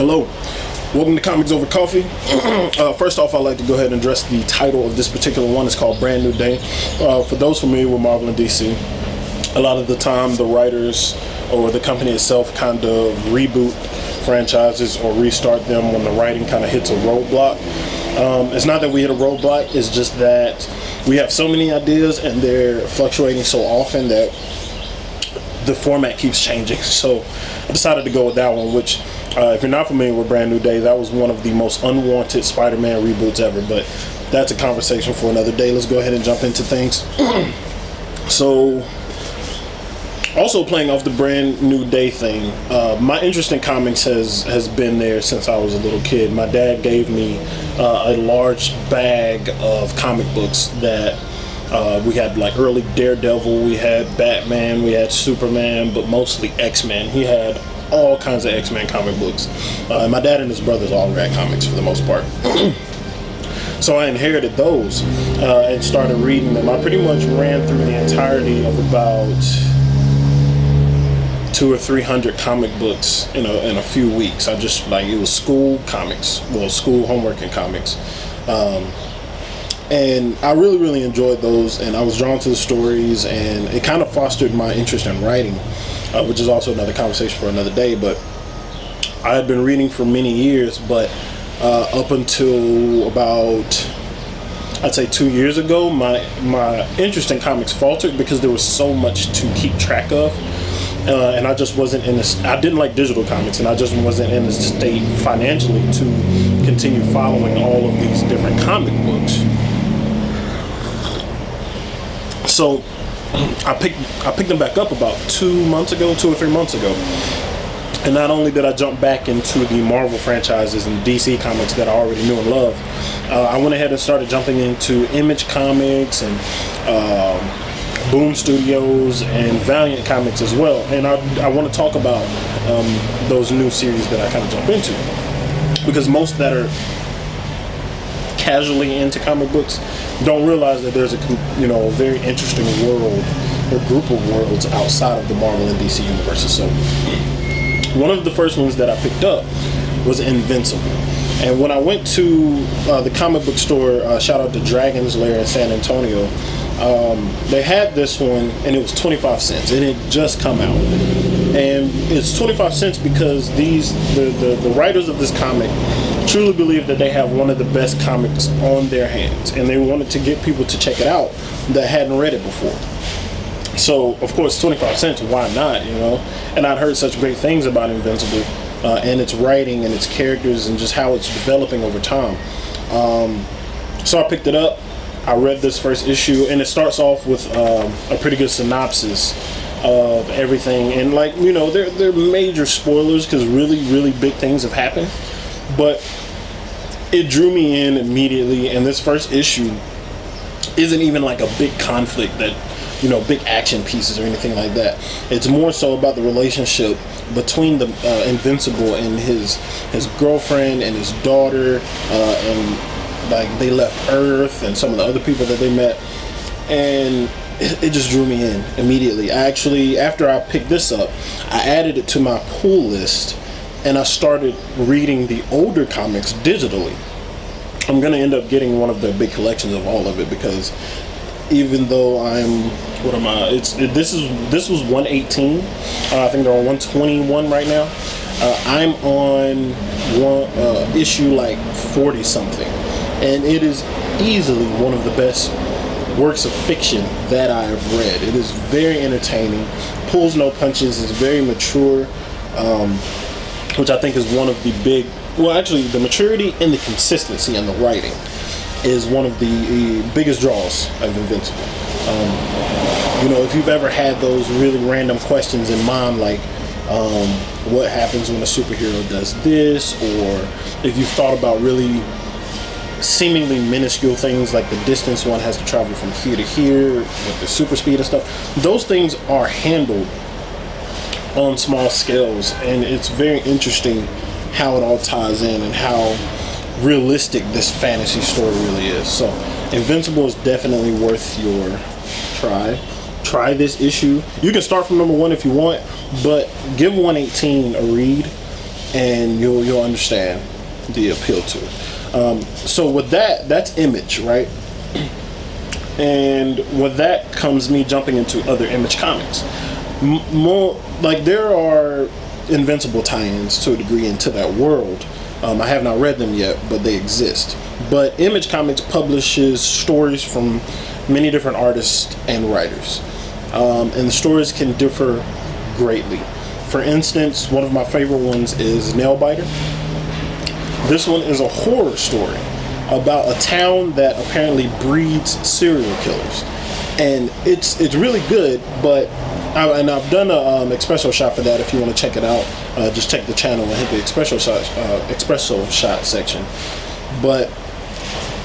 Hello, welcome to Comics Over Coffee. First off, I'd like to go ahead and address the title of this particular one. It's called Brand New Day. For those familiar with Marvel and DC, a lot of the time the writers or the company itself kind of reboot franchises or restart them when the writing kind of hits a roadblock. It's not that we hit a roadblock, it's just that we have so many ideas and they're fluctuating so often that the format keeps changing. So I decided to go with that one, which if you're not familiar with Brand New Day, that was one of the most unwanted Spider-Man reboots ever, but that's a conversation for another day. Let's go ahead and jump into things. So, also playing off the Brand New Day thing, my interest in comics has been there since I was a little kid. My dad gave me a large bag of comic books that we had, like early Daredevil, we had Batman, we had Superman, but mostly X-Men. He had all kinds of X-Men comic books. My dad and his brothers all read comics for the most part. So I inherited those and started reading them. I pretty much ran through the entirety of about 200 or 300 comic books in a few weeks. I just, like, it was school comics, well, school homework and comics. And I really enjoyed those, and I was drawn to the stories, and it kind of fostered my interest in writing, which is also another conversation for another day. But I had been reading for many years, but up until about, I'd say 2 years ago, my interest in comics faltered because there was so much to keep track of. And I just wasn't in this. I didn't like digital comics, and I just wasn't in the state financially to continue following all of these different comic books. So I picked them back up about 2 or 3 months ago. And not only did I jump back into the Marvel franchises and DC comics that I already knew and loved, I went ahead and started jumping into Image Comics and Boom Studios and Valiant Comics as well. And I want to talk about those new series that I kind of jump into, because most that are casually into comic books don't realize that there's a very interesting world or group of worlds outside of the Marvel and DC universes. So one of the first ones that I picked up was Invincible. And when I went to the comic book store, shout out to Dragon's Lair in San Antonio, they had this one, and it was 25 cents. It had just come out, and it's 25 cents because the writers of this comic truly believe that they have one of the best comics on their hands, and they wanted to get people to check it out that hadn't read it before. So of course 25 cents, why not, and I'd heard such great things about Invincible and its writing and its characters and just how it's developing over time. So I picked it up. I read this first issue, and it starts off with a pretty good synopsis of everything, and they're major spoilers because really big things have happened, but it drew me in immediately. And this first issue isn't even like a big conflict that big action pieces or anything like that. It's more so about the relationship between the Invincible and his girlfriend and his daughter, and like they left Earth and some of the other people that they met, and it just drew me in immediately. After I picked this up, I added it to my pull list, and I started reading the older comics digitally. I'm gonna end up getting one of the big collections of all of it, because even though this was 118, I think they're on 121 right now. I'm on issue like 40 something, and it is easily one of the best works of fiction that I have read. It is very entertaining, pulls no punches, is very mature, which I think is one of the the maturity and the consistency in the writing is one of the biggest draws of Invincible. If you've ever had those really random questions in mind, like what happens when a superhero does this, or if you've thought about really seemingly minuscule things like the distance one has to travel from here to here with the super speed and stuff, those things are handled on small scales, and it's very interesting how it all ties in and how realistic this fantasy story really is. So Invincible is definitely worth your try this issue. You can start from number 1 if you want, but give 118 a read and you'll understand the appeal to it. So with that's Image, right? And with that comes me jumping into other Image comics. More like there are Invincible tie-ins to a degree into that world. I have not read them yet, but they exist. But Image Comics publishes stories from many different artists and writers, and the stories can differ greatly. For instance, one of my favorite ones is Nailbiter. This one is a horror story about a town that apparently breeds serial killers, and it's really good. But I've done a espresso shot for that. If you want to check it out, just check the channel and hit the espresso shot section. But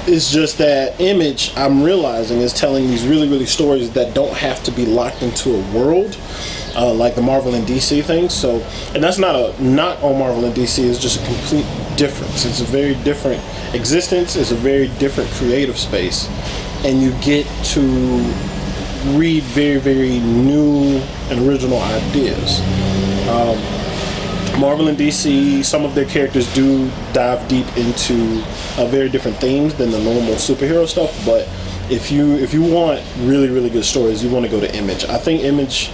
it's just that Image, I'm realizing, is telling these really stories that don't have to be locked into a world like the Marvel and DC things. So, and that's not on Marvel and DC. It's just a complete difference. It's a very different existence. It's a very different creative space, and you get to read very new and original ideas. Marvel and DC, some of their characters do dive deep into very different themes than the normal superhero stuff, but if you want really good stories, you want to go to Image. I think Image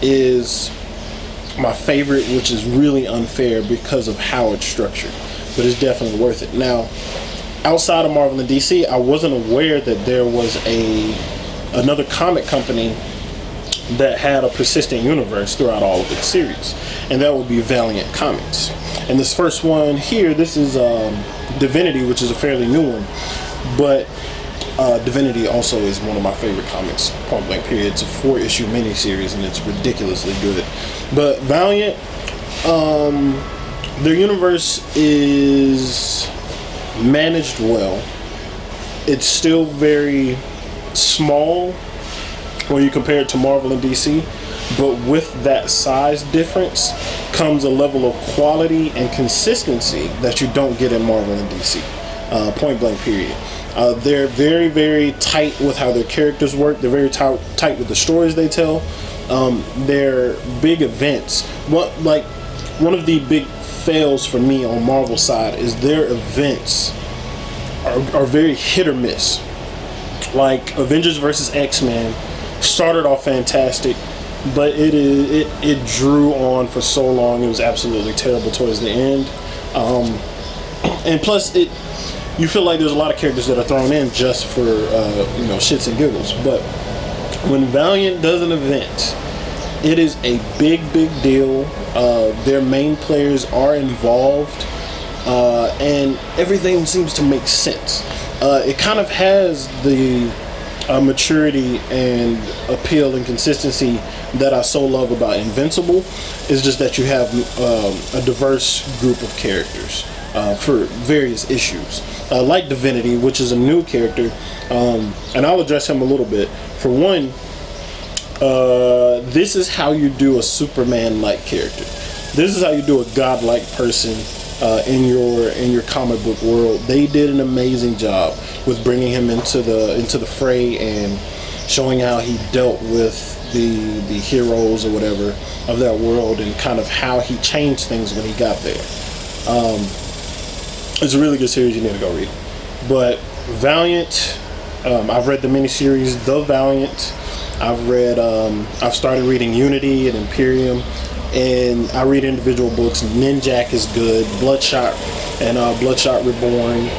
is my favorite, which is really unfair because of how it's structured, but it's definitely worth it. Now, outside of Marvel and DC, I wasn't aware that there was another comic company that had a persistent universe throughout all of its series, and that would be Valiant Comics. And this first one here, this is Divinity, which is a fairly new one, but Divinity also is one of my favorite comics, point blank period. It's a 4-issue miniseries, and it's ridiculously good. But Valiant, their universe is managed well. It's still very small when you compare it to Marvel and DC, but with that size difference comes a level of quality and consistency that you don't get in Marvel and DC. Point blank period. They're very tight with how their characters work. They're very tight with the stories they tell. Their big events. One of the big fails for me on Marvel side is their events are very hit or miss. Like Avengers vs. X-Men started off fantastic, but it drew on for so long. It was absolutely terrible towards the end, and plus you feel like there's a lot of characters that are thrown in just for shits and giggles. But when Valiant does an event, it is a big deal. Their main players are involved, and everything seems to make sense. It kind of has the maturity and appeal and consistency that I so love about Invincible. Is just that you have a diverse group of characters for various issues, like Divinity, which is a new character, and I'll address him a little bit. For one, this is how you do a Superman-like character. This is how you do a godlike person in your comic book world. They did an amazing job with bringing him into the fray and showing how he dealt with the heroes or whatever of that world, and kind of how he changed things when he got there. It's a really good series. You need to go read it. But Valiant, I've read the miniseries The Valiant. I've started reading Unity and Imperium, and I read individual books. Ninjak is good. Bloodshot and Bloodshot Reborn,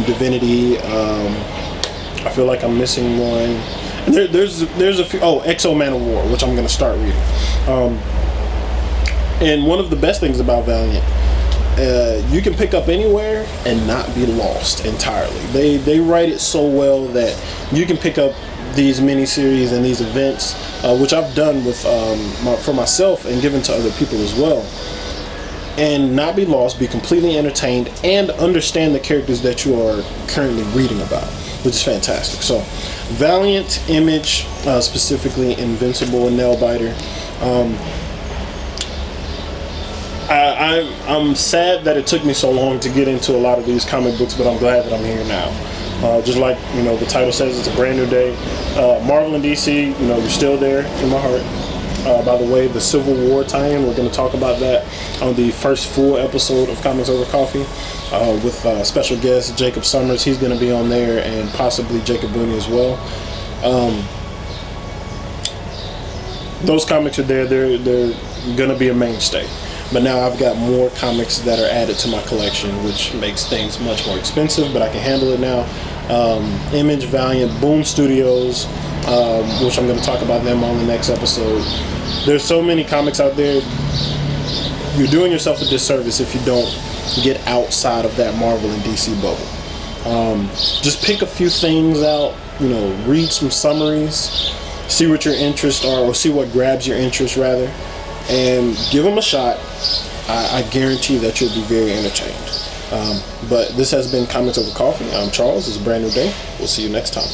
Divinity. I feel like I'm missing one. And there's a few. Oh, Exo Man of War, which I'm going to start reading. And one of the best things about Valiant, you can pick up anywhere and not be lost entirely. They write it so well that you can pick up these miniseries and these events, which I've done with for myself and given to other people as well, and not be lost, be completely entertained, and understand the characters that you are currently reading about, which is fantastic. So Valiant, Image, specifically Invincible and Nailbiter. I'm sad that it took me so long to get into a lot of these comic books, but I'm glad that I'm here now. Just like the title says, it's a brand new day. Marvel and DC, you're still there in my heart. By the way, the Civil War tie-in, we're going to talk about that on the first full episode of Comics Over Coffee with special guest Jacob Summers. He's going to be on there, and possibly Jacob Booney as well. Those comics are there. They're going to be a mainstay. But now I've got more comics that are added to my collection, which makes things much more expensive, but I can handle it now. Image, Valiant, Boom Studios, which I'm going to talk about them on the next episode. There's so many comics out there. You're doing yourself a disservice if you don't get outside of that Marvel and DC bubble. Just pick a few things out, read some summaries, see what your interests are, or see what grabs your interest rather, and give them a shot. I guarantee that you'll be very entertained. But this has been Comics Over Coffee. I'm Charles. It's a brand new day. We'll see you next time.